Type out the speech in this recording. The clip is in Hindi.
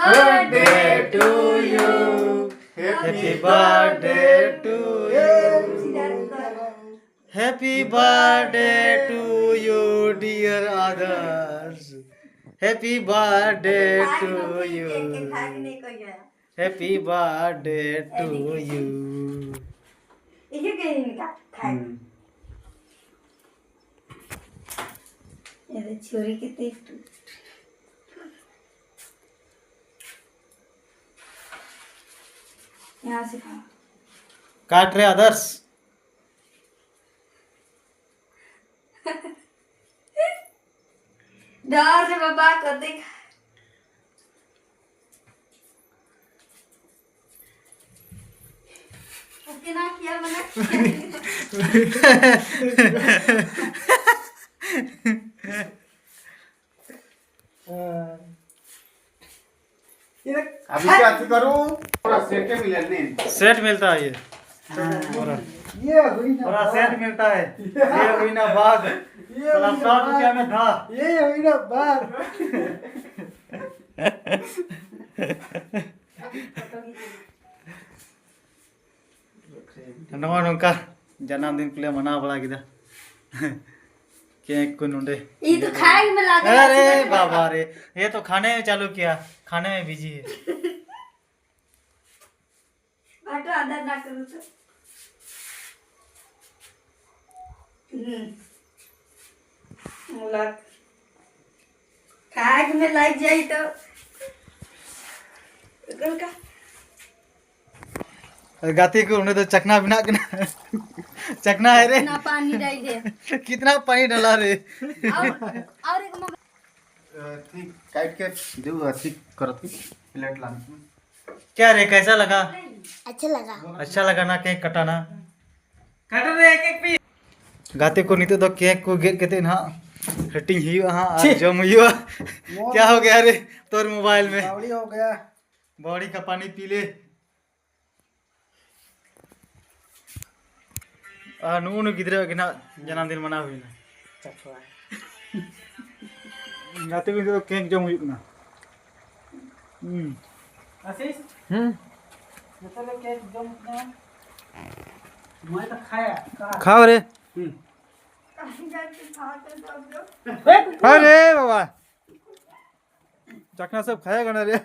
birthday to you. Happy birthday to you. Happy birthday to you, dear others. Happy birthday to you. Happy birthday to you. छोरी कितनी यहाँ से खाओ काट रहे आदर्श। डर से बाबा को देख कितना किया मैंने अभी क्या करूं? पूरा सेट मिला नहीं। सेट मिलता है ये हुई पूरा सेट मिलता है। ये हुई ना बाग, साला 60 रुपया में था। ये हुई ना बात। नवा नौका जन्मदिन के लिए मना बड़ा किधर केक को नुंडे ये तो खाए में लगा अरे बाबा रे, ये तो खाने में चालू किया, खाने में बिजी है। बाटो अंदर ना करो तो लग खाए में लग जाए तो कल का गाती को उन्हें तो चकना बिना चकना है रे। ना पानी डाल दे कितना पानी डाला रे। और एक ठीक काट के दो ठीक करत प्लेट ला। क्या रे, कैसा लगा? अच्छा लगा अच्छा लगा ना केक कटाना? कट रे केक पी। गाते को नहीं तो केक को गेट कहते ना कटिंग ही हाँ जम हुआ। क्या हो गया रे तोर मोबाइल में? बावड़ी हो गया। बॉडी का पानी पी ले। नून गिद्रे के ना जन्मदिन मना हुई ना गाते को तो केक जम हुई ना। आशीष मतलब केक जम ना मैं तो खाया खाओ रे। अरे बाबा चखना सब खाएगा ना रे।